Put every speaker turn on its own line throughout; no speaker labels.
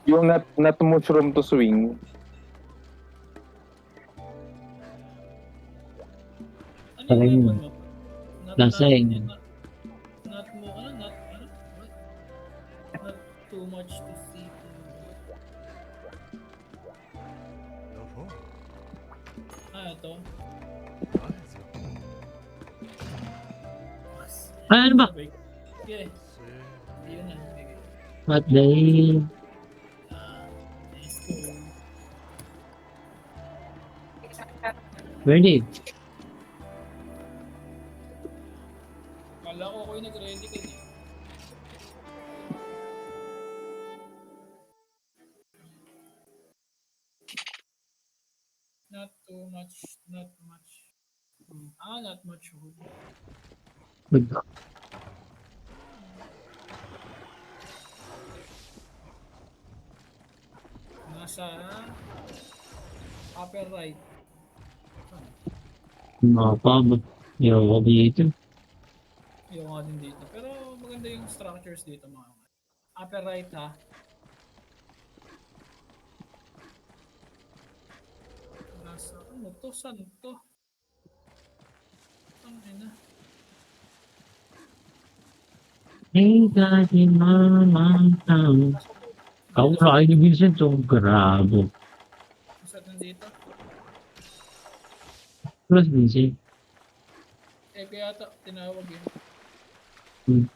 Yung not mushroom to swing.
Ano yung
Ayun.
weapon mo?
Laseng.
Not mo, not, what? Not too much to see. Ito.
Ano ba?
Okay. Yun na. Okay.
What the hell?
Let's go.
Ready?
Kala ko yung nag-ready ka eh. Not too much, not much. Not much wood. Nasa upper right.
Nakapabot. Yung dito.
Yung nga din dito. Pero maganda yung structures dito mga mga. Upper right ha. Nasa ano to? Saan to? Ang ina.
Hey, God, in my town. Kau wala kayo ni Vincent, oh. Grabe.
Saan nandito?
Plus, Vincent.
Kaya ata tinawag yun.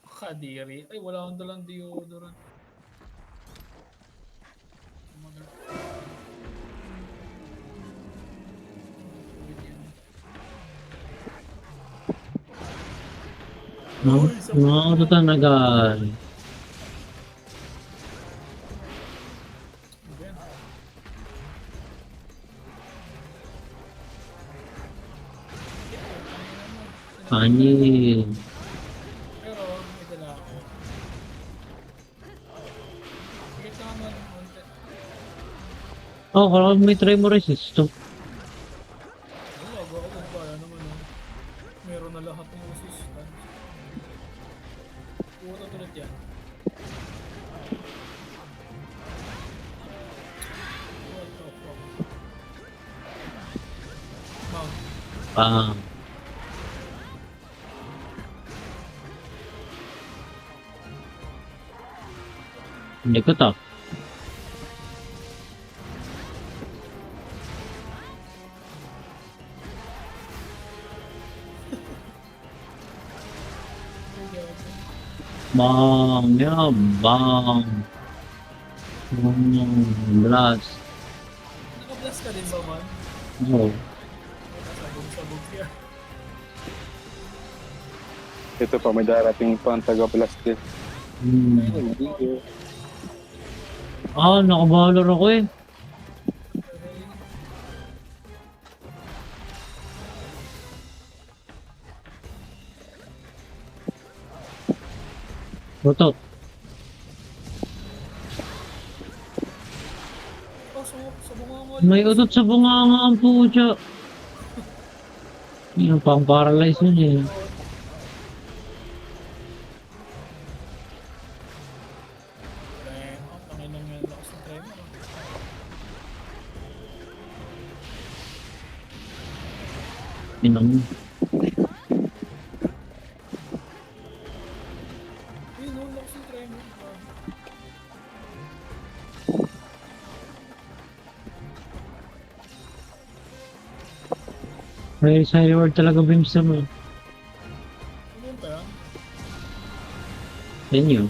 Kadiri. Ay, wala akong dalang deodorant.
Mga tatanagan. Kanin.
Pero, ito lang ako. Wait lang naman. Konti.
Oh, kalau may try mo resist to.
Wala, ako kaya naman. Meron na lahat ng resistance. Puto tulit yan. What the fuck? Mount.
Hindi ko to. Bang, ya bang. Blast.
Naka-blast ka din ba man?
Oh.
Sabog-sabog yan.
Ito pa, may darating pa ang taga-plastic.
Nakabalor ako eh. Rotot. May utot sa bunganga ang pucha. Yung pang-paralyze nun eh. Inang. May sa reward talaga brimstone mo.
Ano ba yan?
Yan yun.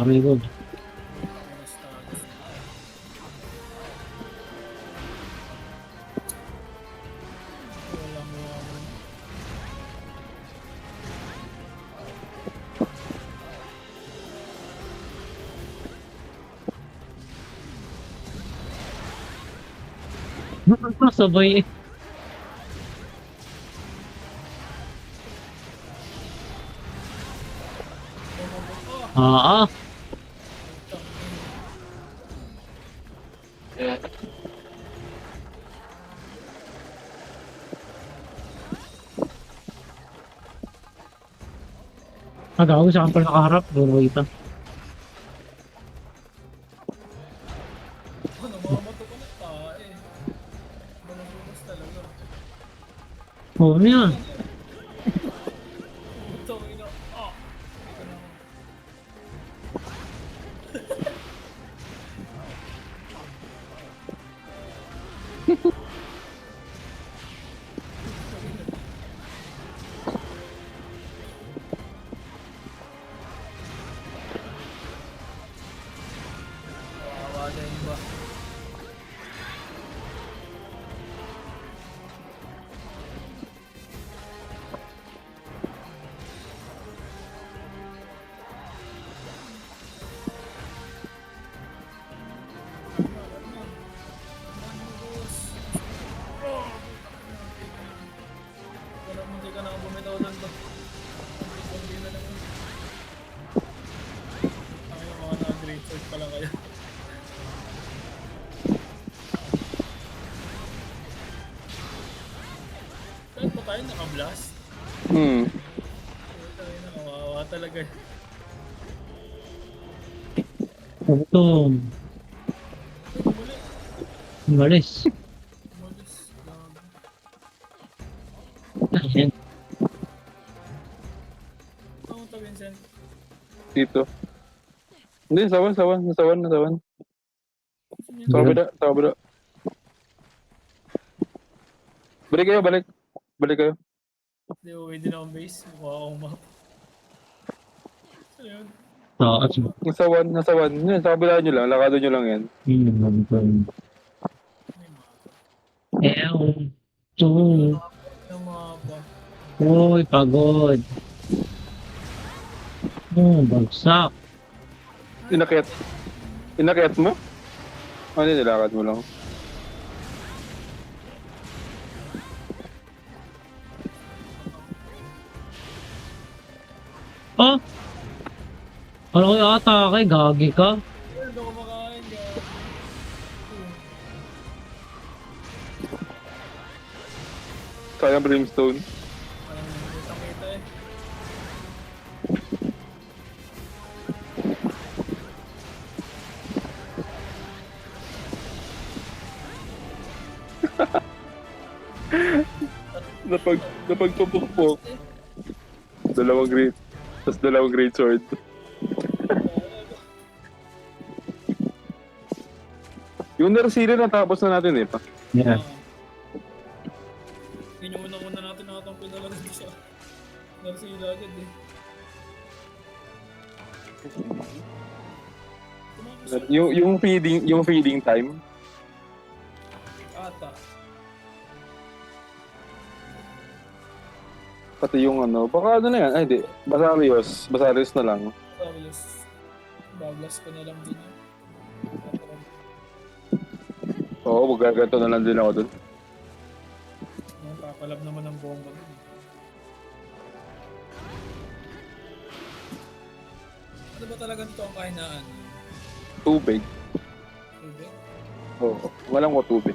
Very good. Sabay eh. Agaw, saan pala nakaharap? Buro kita.
Namamato ko na tae. Malabukas talaga.
Oo niya.
Ito, ina. Ah! Ito na ako. Kawawa na yung iba. Wala mo, hindi ka na bumitaw doon ba? Hindi na naman. Ay, mga na-great sword pala kayo. Saan pa tayo naka-blast? Tayo na, kawawa talaga.
Ito.
Muli,
Malis.
umalis. Grabe.
Ayan.
Ano to, Vincent?
Dito. Hindi, sawan. Sa kabila, sa kabila. Balik kayo, balik. Balik kayo.
Hindi, uwi din akong base. Mukha akong map. So yun.
Taas.
Nasawan. Yan, sa kabila nyo lang. Lakado nyo lang yan.
May
May mapa.
Ew. Ito.
Yung mapa.
Uy, pagod. Bagsak.
Inakyat mo? Ano yun, nilakad mo lang.
Oh! Ano kayo atake? Gagi ka?
Ayun, doon kumakain ka.
Sayang brimstone.
Parang nakita eh.
Napagtupok. Dalawang great. Tapos dalawang great sword. Yung Nersila natapos na natin eh pa.
Yeah.
Yun yung unang-una natin nakatampil talaga dito sa Narsila agad eh. Tumakos
Yung feeding time.
ata.
Pati yung ano, baka ano na yan. Ay, di. Basarios na lang.
Fabulous. Bablas ko na lang din yun.
Oo, magaganto na lang din ako dun.
Papalab naman ng bomba dun. Ano ba talaga dito ang kahinaan?
Tubig.
Tubig?
Oo, walang tubig.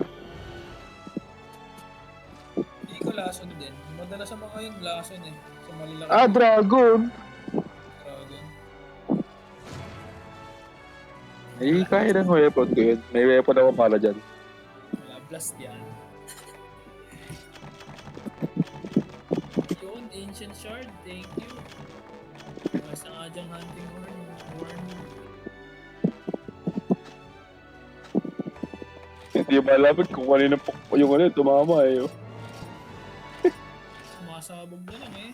Hindi ko lason din. Madalas sa mga yung lason eh. Sa malilang
Dragon!
dragon.
Ay, kaya ng weapon ko yun. May weapon ako para dyan.
Wala, blast yan. Yun, ancient shard. Thank you. Basta nga dyang hunting horn.
Hindi malapit kung kanina yung ano, tumama eh.
Sumasabog na lang eh.